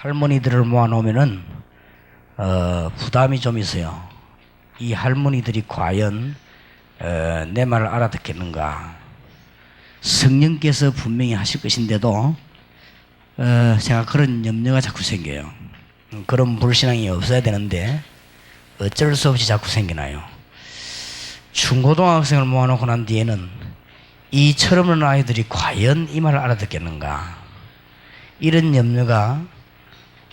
할머니들을 모아놓으면은 부담이 좀 있어요. 이 할머니들이 과연 내 말을 알아듣겠는가. 성령께서 분명히 하실 것인데도 제가 그런 염려가 자꾸 생겨요. 그런 불신앙이 없어야 되는데 어쩔 수 없이 자꾸 생기나요. 중고등학생을 모아놓고 난 뒤에는 이 철없는 아이들이 과연 이 말을 알아듣겠는가, 이런 염려가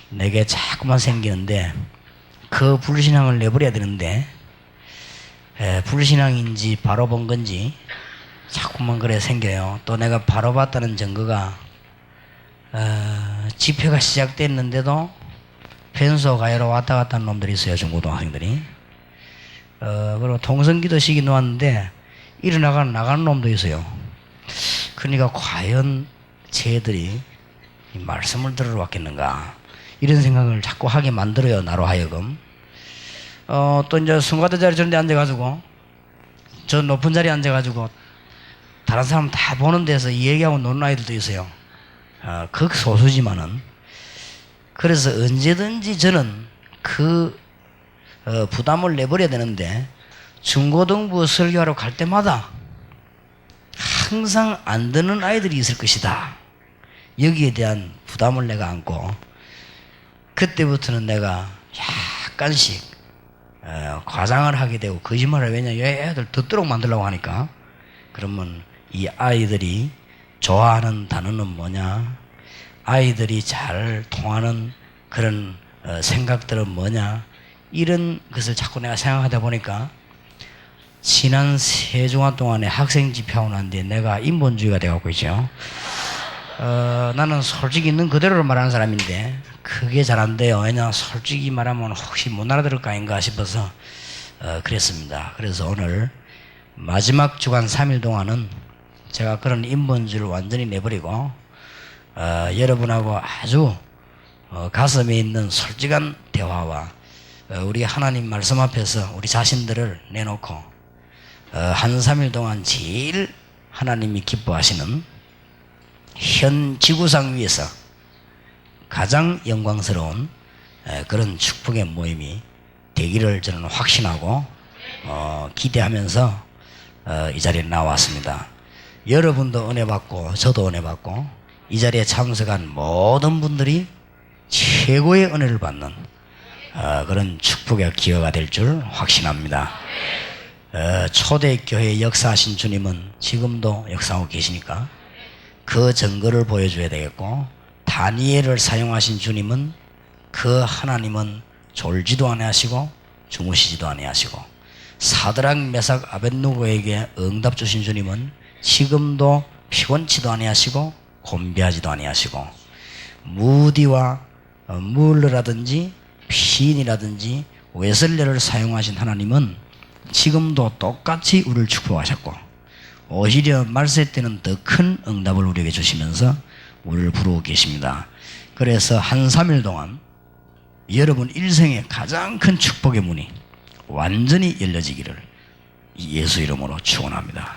내게 자꾸만 생기는데, 그 불신앙을 내버려야 되는데 불신앙인지 바로 본 건지 자꾸만 그래 생겨요. 또 내가 바로 봤다는 증거가 집회가 시작됐는데도 펜소 가야로 왔다 갔다 하는 놈들이 있어요. 중고등학생들이. 그리고 통성기도 시기 놓았는데 나가는 놈도 있어요. 그러니까 과연 쟤들이 이 말씀을 들으러 왔겠는가, 이런 생각을 자꾸 하게 만들어요, 나로 하여금. 또 이제 성가대 자리 저런 데 앉아가지고, 저 높은 자리에 앉아가지고 다른 사람 다 보는 데서 이 얘기하고 노는 아이들도 있어요. 극소수지만은. 그래서 언제든지 저는 그 부담을 내버려야 되는데, 중고등부 설교하러 갈 때마다 항상 안 듣는 아이들이 있을 것이다. 여기에 대한 부담을 내가 안고, 그때부터는 내가 약간씩 과장을 하게 되고 거짓말을, 왜냐 애들 듣도록 만들려고 하니까. 그러면 이 아이들이 좋아하는 단어는 뭐냐, 아이들이 잘 통하는 그런 생각들은 뭐냐, 이런 것을 자꾸 내가 생각하다 보니까 지난 3주간 동안에 학생 집회하고 난 뒤에 내가 인본주의가 되어갖고 있죠. 나는 솔직히 있는 그대로를 말하는 사람인데 그게 잘 안 돼요. 왜냐, 솔직히 말하면 혹시 못 알아들을까 아닌가 싶어서 그랬습니다. 그래서 오늘 마지막 주간 3일 동안은 제가 그런 인본주의를 완전히 내버리고 여러분하고 아주 가슴에 있는 솔직한 대화와 우리 하나님 말씀 앞에서 우리 자신들을 내놓고 한 3일 동안 제일 하나님이 기뻐하시는 현 지구상 위에서 가장 영광스러운 그런 축복의 모임이 되기를 저는 확신하고 기대하면서 이 자리에 나왔습니다. 여러분도 은혜 받고 저도 은혜 받고 이 자리에 참석한 모든 분들이 최고의 은혜를 받는 그런 축복의 기회가 될 줄 확신합니다. 초대교회에 역사하신 주님은 지금도 역사하고 계시니까 그 증거를 보여줘야 되겠고, 다니엘을 사용하신 주님은 그 하나님은 졸지도 아니하시고 주무시지도 아니하시고, 사드락 메삭 아벳누고에게 응답 주신 주님은 지금도 피곤치도 아니하시고 곤비하지도 아니하시고, 무디와 물러라든지 피인이라든지 웨슬레를 사용하신 하나님은 지금도 똑같이 우리를 축복하셨고, 오히려 말세 때는 더 큰 응답을 우리에게 주시면서 우리를 부르고 계십니다. 그래서 한 3일 동안 여러분 일생의 가장 큰 축복의 문이 완전히 열려지기를 예수 이름으로 축원합니다.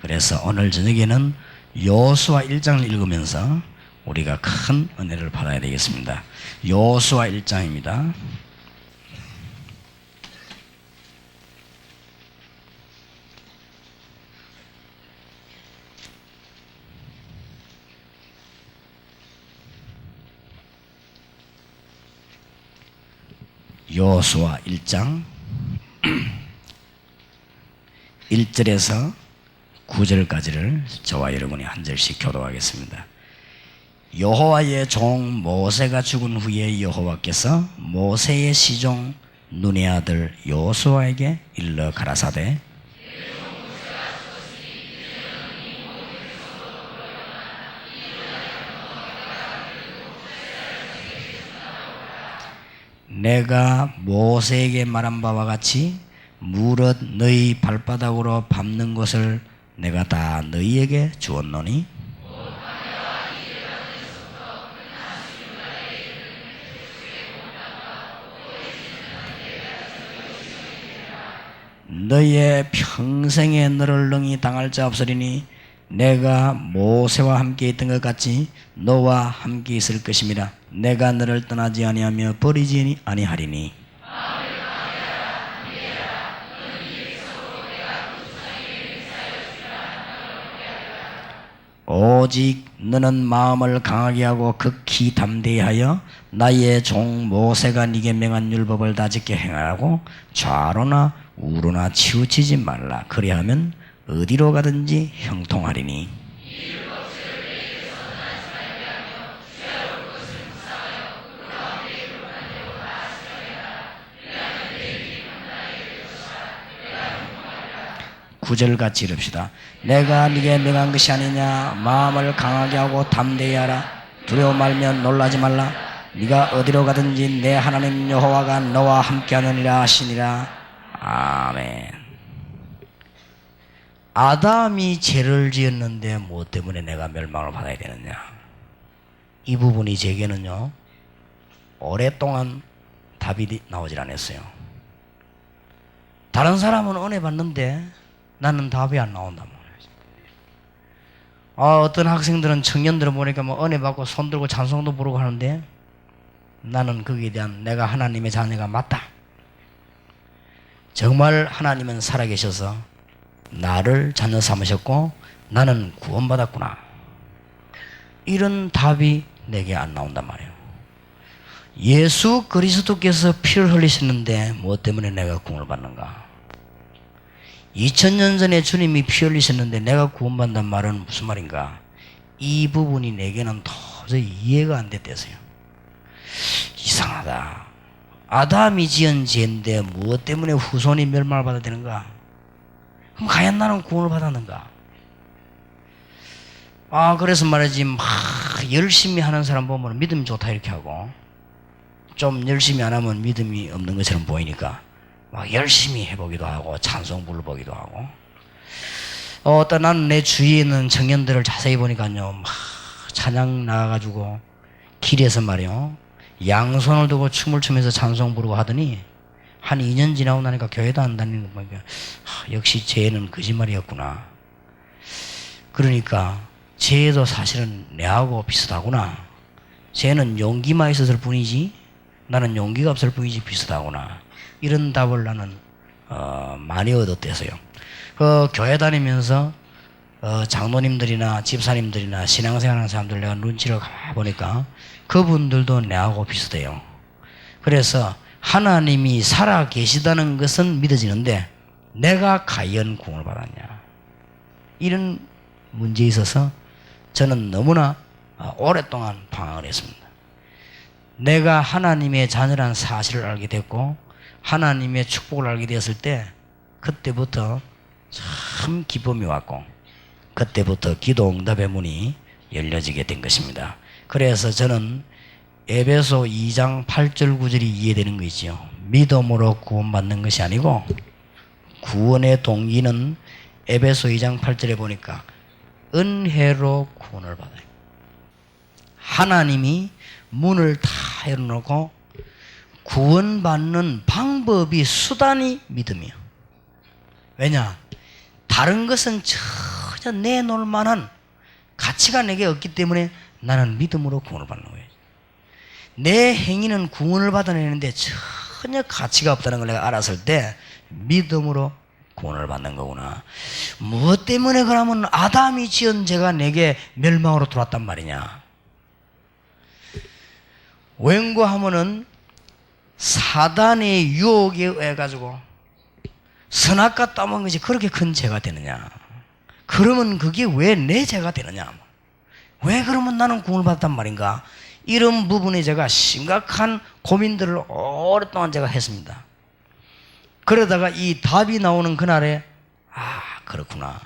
그래서 오늘 저녁에는 여호수아 1장을 읽으면서 우리가 큰 은혜를 받아야 되겠습니다. 여호수아 1장입니다. 여호수아 1장 1절에서 9절까지를 저와 여러분이 한 절씩 교독하겠습니다. 여호와의 종 모세가 죽은 후에 여호와께서 모세의 시종 눈의 아들 여호수아에게 일러 가라사대, 내가 모세에게 말한 바와 같이 무릇 너희 발바닥으로 밟는 것을 내가 다 너희에게 주었노니, 너희의 평생에 너를 능히 당할 자 없으리니 내가 모세와 함께 있던 것 같이 너와 함께 있을 것임이라. 내가 너를 떠나지 아니하며 버리지 아니하리니. 오직 너는 마음을 강하게 하고 극히 담대히 하여 나의 종 모세가 네게 명한 율법을 다 지켜 행하라고 좌로나 우로나 치우치지 말라. 그리하면 어디로 가든지 형통하리니. 구절같이 이릅시다. 내가 네게 명한 것이 아니냐. 마음을 강하게 하고 담대히 하라. 두려워 말면 놀라지 말라. 네가 어디로 가든지 내 하나님 여호와가 너와 함께하느니라 하시니라. 아멘. 아담이 죄를 지었는데 무엇 때문에 내가 멸망을 받아야 되느냐. 이 부분이 제게는요 오랫동안 답이 나오질 않았어요. 다른 사람은 은혜 받는데 나는 답이 안 나온단 말이에요. 어떤 학생들은 청년들을 보니까 뭐 은혜 받고 손 들고 찬송도 부르고 하는데 나는 거기에 대한 내가 하나님의 자녀가 맞다. 정말 하나님은 살아계셔서 나를 자녀 삼으셨고 나는 구원받았구나. 이런 답이 내게 안 나온단 말이에요. 예수 그리스도께서 피를 흘리셨는데 무엇 때문에 내가 구원을 받는가? 2000년 전에 주님이 피 흘리셨는데 내가 구원받는단 말은 무슨 말인가? 이 부분이 내게는 도저히 이해가 안 됐대서요. 이상하다. 아담이 지은 죄인데 무엇 때문에 후손이 멸망을 받아야 되는가? 그럼 과연 나는 구원을 받았는가? 그래서 말이지 막 열심히 하는 사람 보면 믿음이 좋다 이렇게 하고 좀 열심히 안 하면 믿음이 없는 것처럼 보이니까 막 열심히 해보기도 하고 찬송 불러보기도 하고 나는 내 주위에 있는 청년들을 자세히 보니까요 막 찬양 나가가지고 길에서 말이요 양손을 두고 춤을 추면서 찬송 부르고 하더니 한 2년 지나고 나니까 교회도 안 다니는 거 보니까 역시 죄는 거짓말이었구나. 그러니까 죄도 사실은 내하고 비슷하구나. 죄는 용기만 있었을 뿐이지 나는 용기가 없을 뿐이지 비슷하구나. 이런 답을 나는 많이 얻었대서요. 교회 다니면서 장로님들이나 집사님들이나 신앙생활하는 사람들 내가 눈치를 가보니까 그분들도 내하고 비슷해요. 그래서 하나님이 살아 계시다는 것은 믿어지는데 내가 과연 구원을 받았냐. 이런 문제에 있어서 저는 너무나 오랫동안 방황을 했습니다. 내가 하나님의 자녀란 사실을 알게 됐고 하나님의 축복을 알게 되었을 때 그때부터 참 기쁨이 왔고 그때부터 기도 응답의 문이 열려지게 된 것입니다. 그래서 저는 에베소 2장 8절 9절이 이해되는 거 있죠. 믿음으로 구원받는 것이 아니고 구원의 동기는 에베소 2장 8절에 보니까 은혜로 구원을 받아요. 하나님이 문을 다 열어놓고 구원받는 방법이 수단이 믿음이에요. 왜냐? 다른 것은 전혀 내놓을 만한 가치가 내게 없기 때문에 나는 믿음으로 구원을 받는 거예요. 내 행위는 구원을 받아내는데 전혀 가치가 없다는 걸 내가 알았을 때 믿음으로 구원을 받는 거구나. 무엇 때문에 그러면 아담이 지은 죄가 내게 멸망으로 들어왔단 말이냐. 왠고하면은 사단의 유혹에 의해 가지고 선악과 따먹은 것이 그렇게 큰 죄가 되느냐. 그러면 그게 왜 내 죄가 되느냐. 왜 그러면 나는 구원을 받았단 말인가. 이런 부분에 제가 심각한 고민들을 오랫동안 제가 했습니다. 그러다가 이 답이 나오는 그날에 그렇구나.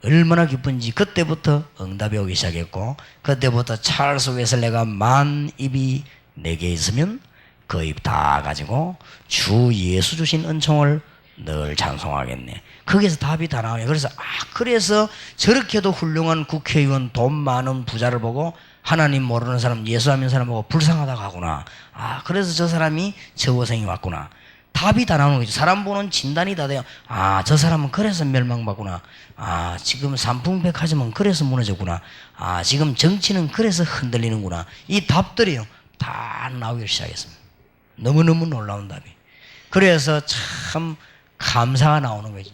얼마나 기쁜지 그때부터 응답이 오기 시작했고 그때부터 찰 속에서 내가 만 입이 내게 있으면 그 입 다 가지고 주 예수 주신 은총을 늘 찬송하겠네. 거기서 답이 다 나와요. 그래서 저렇게도 훌륭한 국회의원 돈 많은 부자를 보고 하나님 모르는 사람 예수 안 믿는 사람 보고 불쌍하다고 하구나. 그래서 저 사람이 저 고생이 왔구나. 답이 다 나오는 거죠. 사람 보는 진단이 다 돼요. 아, 저 사람은 그래서 멸망받구나. 아, 지금 삼풍백화점은 그래서 무너졌구나. 아, 지금 정치는 그래서 흔들리는구나. 이 답들이요, 다 나오기 시작했습니다. 너무너무 놀라운 답이. 그래서 참 감사가 나오는 거죠.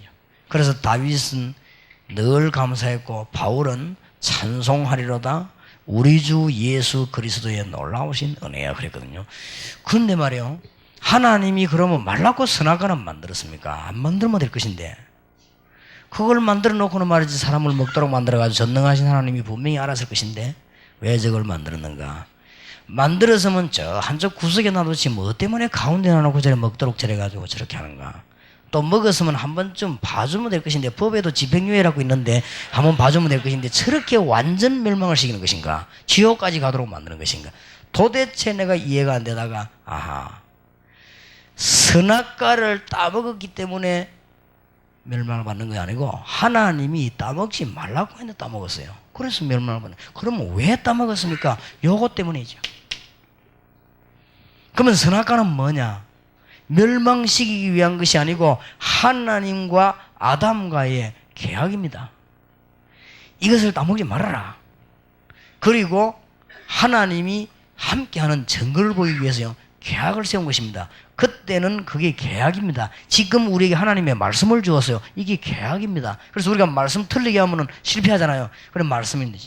그래서 다윗은 늘 감사했고 바울은 찬송하리로다 우리 주 예수 그리스도의 놀라우신 은혜야 그랬거든요. 그런데 말이요, 하나님이 그러면 말랐고 선악과는 만들었습니까? 안 만들면 될 것인데 그걸 만들어 놓고는 말이지 사람을 먹도록 만들어가지고 전능하신 하나님이 분명히 알았을 것인데 왜 저걸 만들었는가? 만들었으면 저 한쪽 구석에 놔두지 뭐 때문에 가운데 놔놓고 저래 먹도록 저래가지고 저렇게 하는가? 또 먹었으면 한 번쯤 봐주면 될 것인데 법에도 집행유예라고 있는데 한번 봐주면 될 것인데 저렇게 완전 멸망을 시키는 것인가? 지옥까지 가도록 만드는 것인가? 도대체 내가 이해가 안 되다가 아하, 선악과를 따먹었기 때문에 멸망을 받는 게 아니고 하나님이 따먹지 말라고 했는데 따먹었어요. 그래서 멸망을 받는. 그러면 왜 따먹었습니까? 요것 때문이죠. 그러면 선악과는 뭐냐? 멸망시키기 위한 것이 아니고 하나님과 아담과의 계약입니다. 이것을 따먹지 말아라. 그리고 하나님이 함께하는 증거를 보이기 위해서요, 계약을 세운 것입니다. 그때는 그게 계약입니다. 지금 우리에게 하나님의 말씀을 주었어요. 이게 계약입니다. 그래서 우리가 말씀 틀리게 하면 실패하잖아요. 그런 말씀인데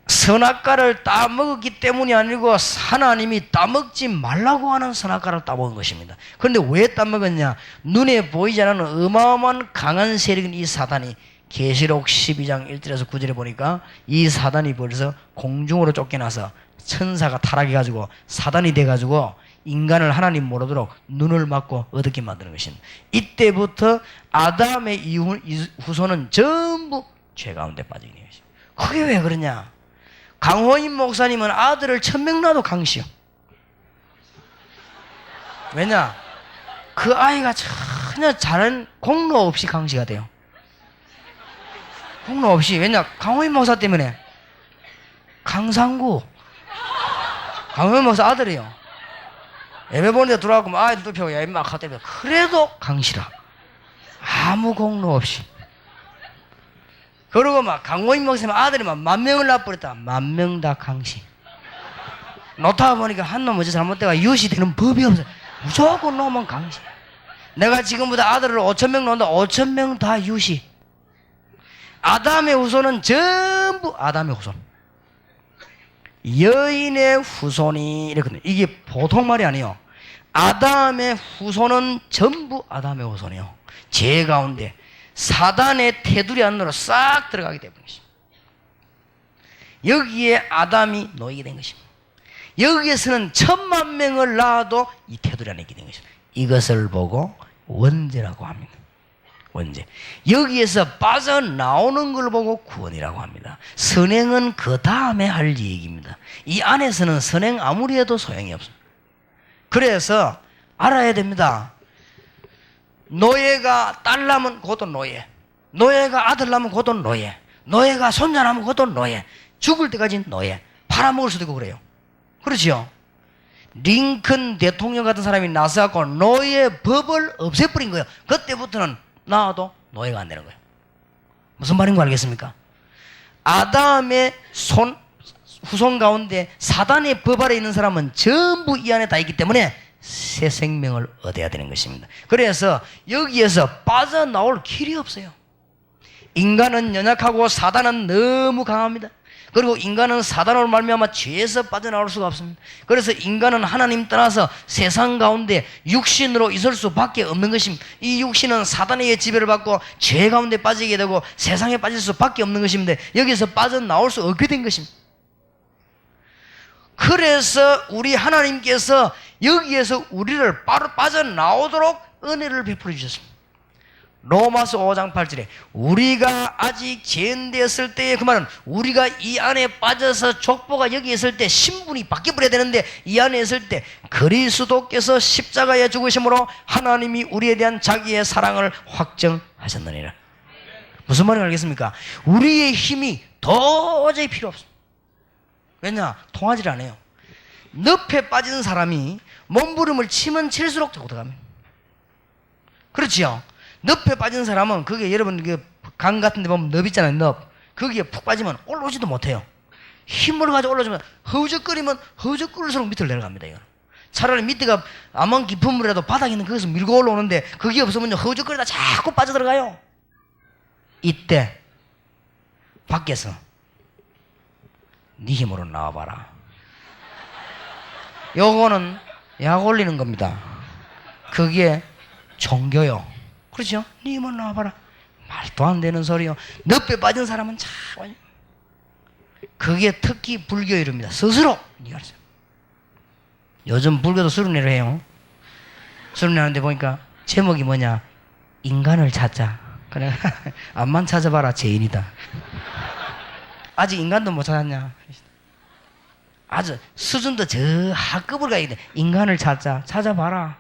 선악과를 따먹었기 때문이 아니고 하나님이 따먹지 말라고 하는 선악과를 따먹은 것입니다. 그런데 왜 따먹었냐? 눈에 보이지 않는 어마어마한 강한 세력인 이 사단이, 계시록 12장 1절에서 9절에 보니까 이 사단이 벌써 공중으로 쫓겨나서 천사가 타락해가지고 사단이 돼가지고 인간을 하나님 모르도록 눈을 막고 어둡게 만드는 것입니다. 이때부터 아담의 후손은 전부 죄 가운데 빠지게 되는 것입니다. 그게 왜 그러냐? 강호인 목사님은 아들을 1000명 낳아도 강시요. 왜냐? 그 아이가 전혀 잘한 공로 없이 강시가 돼요. 공로 없이. 왜냐? 강호인 목사 때문에. 강상구 강호인 목사 아들이요. 예배 보는데 들어가고 아이들 눕혀고 야 임마 하대면 그래도 강시라. 아무 공로 없이. 그러고 막 강호인 목사님 아들이 막 10,000명을 낳아버렸다. 10,000명 다 강시. 놓다 보니까 한 놈 어째 잘못돼가 이웃이 되는 법이 없어. 무조건 놈은 강시. 내가 지금보다 아들을 5,000명 낳는다. 5,000명 다 이웃이. 아담의 후손은 전부 아담의 후손. 여인의 후손이 이렇거든요. 이게 보통 말이 아니에요. 아담의 후손은 전부 아담의 후손이요. 죄 가운데 사단의 테두리 안으로 싹 들어가게 되는 것입니다. 여기에 아담이 놓이게 된 것입니다. 여기에서는 10,000,000명을 낳아도 이 테두리 안에 있게 된 것입니다. 이것을 보고 원죄라고 합니다. 원죄. 여기에서 빠져나오는 걸 보고 구원이라고 합니다. 선행은 그 다음에 할 얘기입니다. 이 안에서는 선행 아무리 해도 소용이 없습니다. 그래서 알아야 됩니다. 노예가 딸 낳으면 그것도 노예, 노예가 아들 낳으면 그것도 노예, 노예가 손자 낳으면 그것도 노예, 죽을 때까지 노예, 팔아먹을 수도 있고 그래요. 그렇지요? 링컨 대통령 같은 사람이 나서갖고 노예 법을 없애버린 거예요. 그때부터는 나와도 노예가 안 되는 거예요. 무슨 말인 거 알겠습니까? 아담의 후손 가운데 사단의 법 아래 있는 사람은 전부 이 안에 다 있기 때문에 새 생명을 얻어야 되는 것입니다. 그래서 여기에서 빠져나올 길이 없어요. 인간은 연약하고 사단은 너무 강합니다. 그리고 인간은 사단으로 말미암아 죄에서 빠져나올 수가 없습니다. 그래서 인간은 하나님 떠나서 세상 가운데 육신으로 있을 수밖에 없는 것입니다. 이 육신은 사단에게 지배를 받고 죄 가운데 빠지게 되고 세상에 빠질 수밖에 없는 것입니다. 여기서 빠져나올 수 없게 된 것입니다. 그래서 우리 하나님께서 여기에서 우리를 빠져나오도록 은혜를 베풀어 주셨습니다. 로마서 5장 8절에 우리가 아직 죄인되었을 때에, 그 말은 우리가 이 안에 빠져서 족보가 여기 있을 때 신분이 바뀌어버려야 되는데 이 안에 있을 때 그리스도께서 십자가에 죽으심으로 하나님이 우리에 대한 자기의 사랑을 확정하셨느니라. 무슨 말인지 알겠습니까? 우리의 힘이 도저히 필요 없습니다. 왜냐? 통하지 않아요. 늪에 빠진 사람이 몸부림을 치면 칠수록 자꾸 들어갑니다. 그렇지요. 늪에 빠진 사람은 그게 여러분 강 같은 데 보면 늪 있잖아요. 늪. 거기에 푹 빠지면 올라오지도 못해요. 힘을 가지고 올라오면 허우적거리면 허우적거릴수록 밑으로 내려갑니다. 이거는. 차라리 밑에가 아만 깊은 물이라도 바닥에 있는 거기서 밀고 올라오는데 그게 없으면 허우적거리다 자꾸 빠져들어가요. 이때 밖에서 네 힘으로 나와봐라. 요거는 약 올리는 겁니다. 그게 종교요. 그렇죠? 네 힘으로 나와봐라. 말도 안 되는 소리요. 늪에 빠진 사람은 참 그게 특히 불교 이름입니다. 스스로 네가 하세요. 요즘 불교도 수련회를 해요. 수련회 하는데 보니까 제목이 뭐냐? 인간을 찾자. 그래 암만 찾아봐라 죄인이다. 아직 인간도 못 찾았냐? 아주 수준도 저 하급을 가야 돼. 인간을 찾아봐라.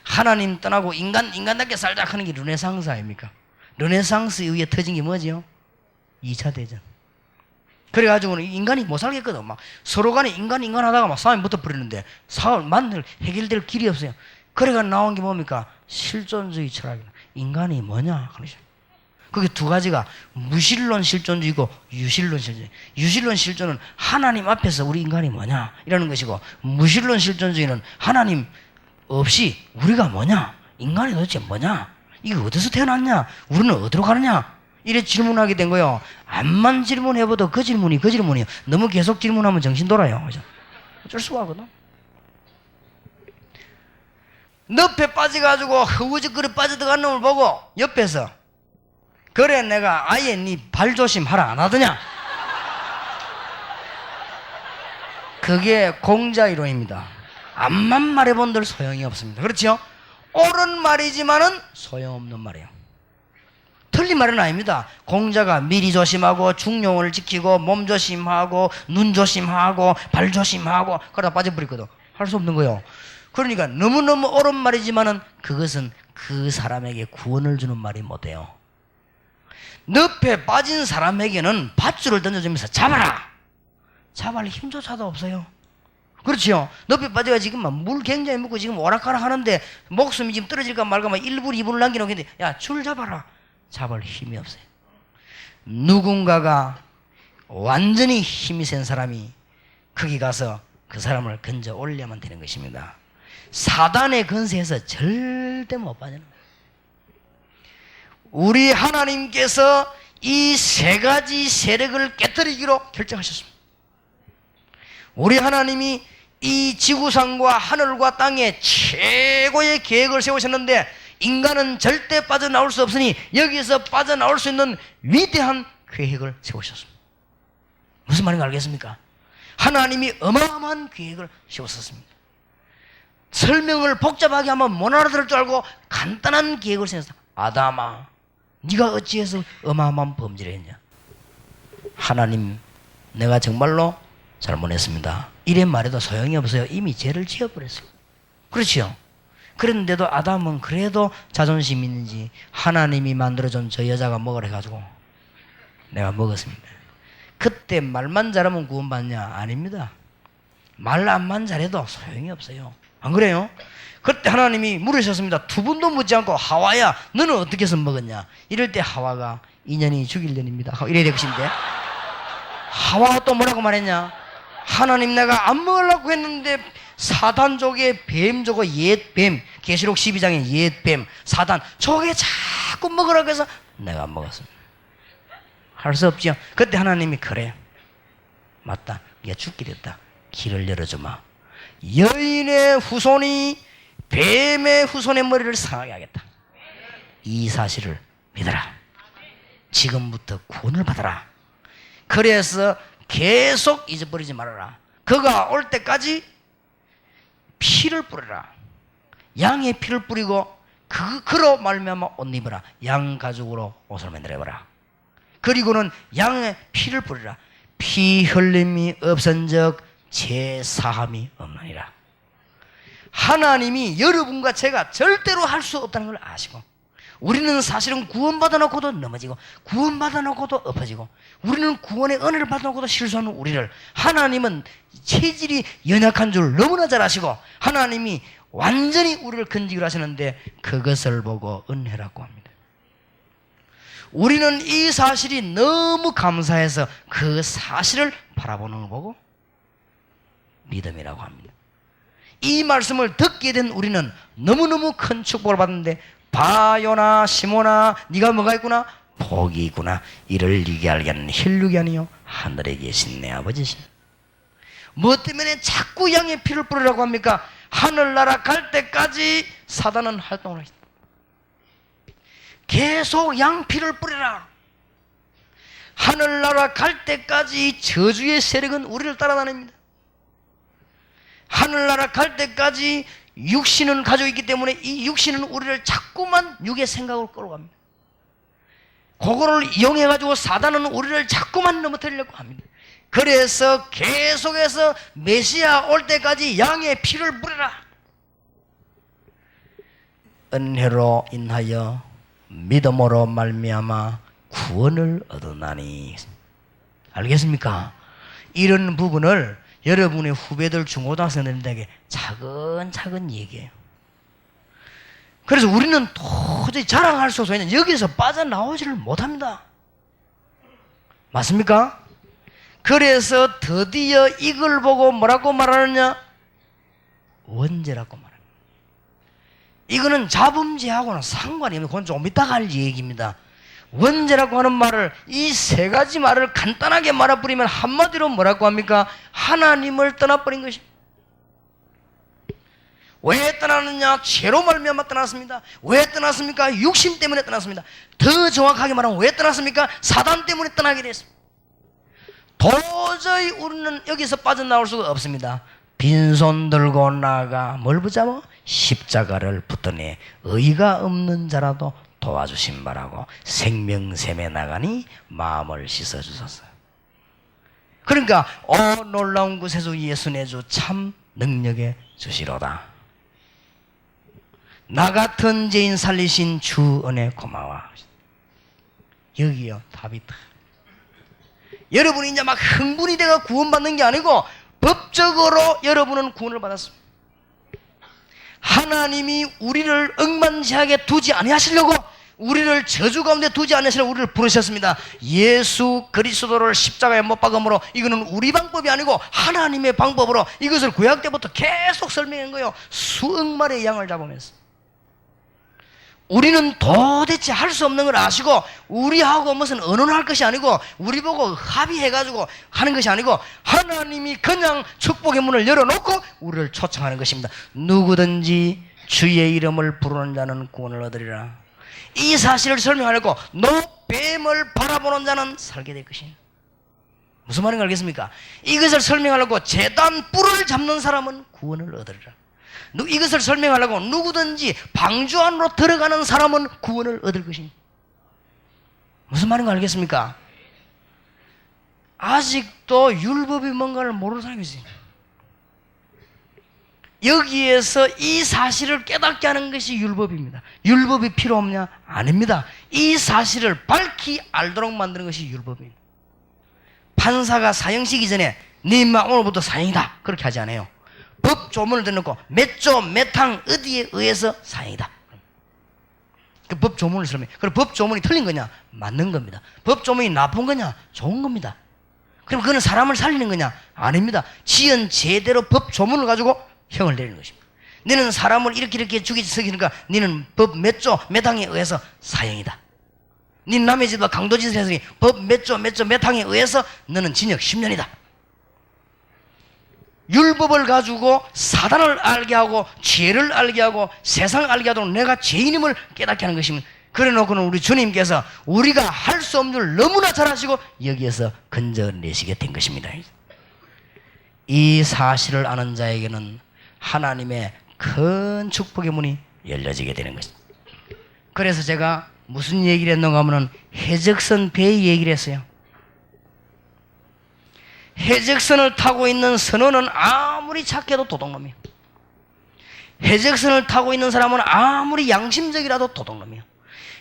하나님 떠나고 인간답게 살자 하는 게 르네상스 아닙니까? 르네상스 이후에 터진 게 뭐죠? 2차 대전. 그래가지고는 인간이 못 살겠거든. 막 서로 간에 인간 하다가 막 싸움이 붙어버리는데 싸움 해결될 길이 없어요. 그래가 나온 게 뭡니까? 실존주의 철학이다. 인간이 뭐냐? 그러죠. 그게 두 가지가 무실론 실존주의고 유실론 실존주의. 유실론 실존은 하나님 앞에서 우리 인간이 뭐냐? 이라는 것이고 무실론 실존주의는 하나님 없이 우리가 뭐냐? 인간이 도대체 뭐냐? 이게 어디서 태어났냐? 우리는 어디로 가느냐? 이래 질문하게 된 거예요. 암만 질문해봐도 그 질문이에요. 너무 계속 질문하면 정신 돌아요. 그죠? 어쩔 수가 없거든. 늪에 빠져가지고 허우적거리 빠져들어간 놈을 보고 옆에서 그래 내가 아예 네 발 조심하라 안 하더냐? 그게 공자이론입니다. 암만 말해본들 소용이 없습니다. 그렇죠? 옳은 말이지만은 소용없는 말이에요. 틀린 말은 아닙니다. 공자가 미리 조심하고 중용을 지키고 몸 조심하고 눈 조심하고 발 조심하고 그러다 빠져버리거든. 할 수 없는 거예요. 그러니까 너무너무 옳은 말이지만은 그것은 그 사람에게 구원을 주는 말이 못해요. 늪에 빠진 사람에게는 밧줄을 던져주면서 잡아라. 잡을 힘조차도 없어요. 그렇죠. 늪에 빠져가 지금 막 물 굉장히 묻고 지금 오락가락 하는데 목숨이 지금 떨어질까 말까 막 1분 2분을 남겨놓은 게 야 줄 잡아라. 잡을 힘이 없어요. 누군가가 완전히 힘이 센 사람이 거기 가서 그 사람을 건져 올려만 되는 것입니다. 사단의 건세에서 절대 못 빠져나가요. 우리 하나님께서 이 세 가지 세력을 깨뜨리기로 결정하셨습니다. 우리 하나님이 이 지구상과 하늘과 땅에 최고의 계획을 세우셨는데 인간은 절대 빠져나올 수 없으니 여기서 빠져나올 수 있는 위대한 계획을 세우셨습니다. 무슨 말인가 알겠습니까? 하나님이 어마어마한 계획을 세우셨습니다. 설명을 복잡하게 하면 못 알아들을 줄 알고 간단한 계획을 세웠다. 아담아, 네가 어찌해서 어마어마한 범죄를 했냐? 하나님, 내가 정말로 잘못했습니다. 이래 말해도 소용이 없어요. 이미 죄를 지어버렸어요. 그렇죠? 그런데도 아담은 그래도 자존심 있는지 하나님이 만들어준 저 여자가 먹으라 해가지고 내가 먹었습니다. 그때 말만 잘하면 구원받냐? 아닙니다. 말만 잘해도 소용이 없어요. 안 그래요? 그때 하나님이 물으셨습니다. 두 번도 묻지 않고 하와야 너는 어떻게 해서 먹었냐? 이럴 때 하와가 인연이 죽일 년입니다. 이래야 될 것인데 하와가 또 뭐라고 말했냐? 하나님 내가 안 먹으려고 했는데 사단족의 뱀저거 옛뱀 계시록 12장의 옛뱀 사단 저게 자꾸 먹으라고 해서 내가 안 먹었습니다. 할 수 없죠. 그때 하나님이 그래 맞다 네가 죽게 됐다. 길을 열어주마. 여인의 후손이 뱀의 후손의 머리를 상하게 하겠다. 이 사실을 믿어라. 지금부터 구원을 받아라. 그래서 계속 잊어버리지 말아라. 그가 올 때까지 피를 뿌려라. 양의 피를 뿌리고 그로 말미암아 옷 입어라. 양 가죽으로 옷을 만들어봐라. 그리고는 양의 피를 뿌리라. 피 흘림이 없은즉 죄 사함이 없느니라. 하나님이 여러분과 제가 절대로 할 수 없다는 걸 아시고 우리는 사실은 구원받아 놓고도 넘어지고 구원받아 놓고도 엎어지고 우리는 구원의 은혜를 받아 놓고도 실수하는 우리를 하나님은 체질이 연약한 줄 너무나 잘 아시고 하나님이 완전히 우리를 건지기로 하시는데 그것을 보고 은혜라고 합니다. 우리는 이 사실이 너무 감사해서 그 사실을 바라보는 걸 보고 믿음이라고 합니다. 이 말씀을 듣게 된 우리는 너무너무 큰 축복을 받는데 바요나 시모나 네가 뭐가 있구나? 복이 있구나. 이를 네게 알게 하는 혈육이 아니요 하늘에 계신 내 아버지시다. 뭐 때문에 자꾸 양의 피를 뿌리라고 합니까? 하늘나라 갈 때까지 사단은 활동을 하겠다. 계속 양피를 뿌리라. 하늘나라 갈 때까지 저주의 세력은 우리를 따라다닙니다. 하늘나라 갈 때까지 육신은 가지고 있기 때문에 이 육신은 우리를 자꾸만 육의 생각으로 끌어갑니다. 그거를 이용해가지고 사단은 우리를 자꾸만 넘어뜨리려고 합니다. 그래서 계속해서 메시아 올 때까지 양의 피를 뿌리라. 은혜로 인하여 믿음으로 말미암아 구원을 얻으나니. 알겠습니까? 이런 부분을 여러분의 후배들 중고등학생들에게 차근차근 얘기해요. 그래서 우리는 도저히 자랑할 수 없어요. 여기서 빠져나오지를 못합니다. 맞습니까? 그래서 드디어 이걸 보고 뭐라고 말하느냐? 원죄라고 말합니다. 이거는 자범죄하고는 상관이 없는, 그건 조금 이따가 할 얘기입니다. 원죄라고 하는 말을, 이 세 가지 말을 간단하게 말아버리면 한마디로 뭐라고 합니까? 하나님을 떠나버린 것입니다. 왜 떠나느냐? 죄로 말미암아 떠났습니다. 왜 떠났습니까? 육신 때문에 떠났습니다. 더 정확하게 말하면 왜 떠났습니까? 사단 때문에 떠나게 됐습니다. 도저히 우리는 여기서 빠져나올 수가 없습니다. 빈손 들고 나가 뭘 붙잡아? 십자가를 붙더니 의가 없는 자라도 도와주신 바라고 생명샘에 나가니 마음을 씻어주소서. 그러니까 놀라운 구세주 예수 내 주 참 능력의 주시로다. 나 같은 죄인 살리신 주 은혜 고마워. 여기요 답이 다. 여러분이 이제 막 흥분이 돼가 구원받는 게 아니고 법적으로 여러분은 구원을 받았습니다. 하나님이 우리를 억만지하게 두지 아니하시려고, 우리를 저주 가운데 두지 않으시려고 우리를 부르셨습니다. 예수 그리스도를 십자가에 못 박음으로, 이거는 우리 방법이 아니고 하나님의 방법으로 이것을 구약 때부터 계속 설명한 거예요. 수억 마리의 양을 잡으면서. 우리는 도대체 할 수 없는 걸 아시고 우리하고 무슨 의논할 것이 아니고 우리 보고 합의해가지고 하는 것이 아니고 하나님이 그냥 축복의 문을 열어놓고 우리를 초청하는 것입니다. 누구든지 주의 이름을 부르는 자는 구원을 얻으리라. 이 사실을 설명하려고 노뱀을 바라보는 자는 살게 될 것이니. 무슨 말인가 알겠습니까? 이것을 설명하려고 제단 뿔을 잡는 사람은 구원을 얻으리라. 이것을 설명하려고 누구든지 방주 안으로 들어가는 사람은 구원을 얻을 것입니다. 무슨 말인가 알겠습니까? 아직도 율법이 뭔가를 모르는 사람이 있어요. 여기에서 이 사실을 깨닫게 하는 것이 율법입니다. 율법이 필요 없냐? 아닙니다. 이 사실을 밝히 알도록 만드는 것이 율법입니다. 판사가 사형시기 전에 네 인마 오늘부터 사형이다 그렇게 하지 않아요. 법 조문을 대놓고 몇 조, 몇 항 어디에 의해서 사형이다. 그 법 조문을 설명해. 그럼 법 조문이 틀린 거냐? 맞는 겁니다. 법 조문이 나쁜 거냐? 좋은 겁니다. 그럼 그건 사람을 살리는 거냐? 아닙니다. 지은 제대로 법 조문을 가지고 형을 내리는 것입니다. 너는 사람을 이렇게 죽이니까 너는 법 몇 조, 몇 항에 의해서 사형이다. 너는 남의 집과 강도짓을 했으니 법 몇 조, 몇 항에 의해서 너는 징역 10년이다. 율법을 가지고 사단을 알게 하고 죄를 알게 하고 세상을 알게 하도록 내가 죄인임을 깨닫게 하는 것입니다. 그래 놓고는 우리 주님께서 우리가 할 수 없는 줄 너무나 잘 아시고 여기에서 건져내시게 된 것입니다. 이 사실을 아는 자에게는 하나님의 큰 축복의 문이 열려지게 되는 것입니다. 그래서 제가 무슨 얘기를 했는가 하면 해적선 배의 얘기를 했어요. 해적선을 타고 있는 선원은 아무리 착해도 도둑놈이에요. 해적선을 타고 있는 사람은 아무리 양심적이라도 도둑놈이에요.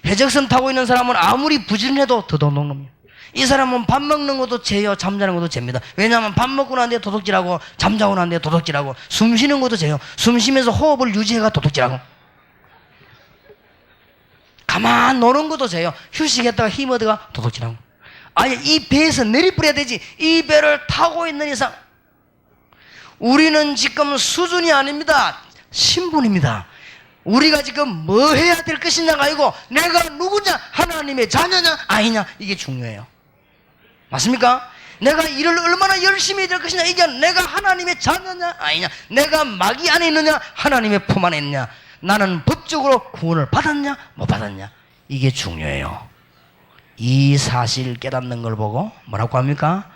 해적선 타고 있는 사람은 아무리 부지런해도 더더욱 놈이에요. 이 사람은 밥 먹는 것도 죄요, 잠자는 것도 죄입니다. 왜냐하면 밥 먹고 난 뒤에 도둑질하고 잠자고 난 뒤에 도둑질하고 숨 쉬는 것도 죄요. 숨 쉬면서 호흡을 유지해가 도둑질하고 가만 노는 것도 죄요. 휴식했다가 힘 얻어가 도둑질하고. 아예 이 배에서 내리뿌려야 되지. 이 배를 타고 있는 이상 우리는 지금 수준이 아닙니다. 신분입니다. 우리가 지금 뭐 해야 될 것이냐가 아니고 내가 누구냐, 하나님의 자녀냐 아니냐, 이게 중요해요. 맞습니까? 내가 일을 얼마나 열심히 해야 될 것이냐, 이게 내가 하나님의 자녀냐 아니냐, 내가 마귀 안에 있느냐 하나님의 품 안에 있느냐, 나는 법적으로 구원을 받았냐 못 받았냐, 이게 중요해요. 이 사실 깨닫는 걸 보고 뭐라고 합니까?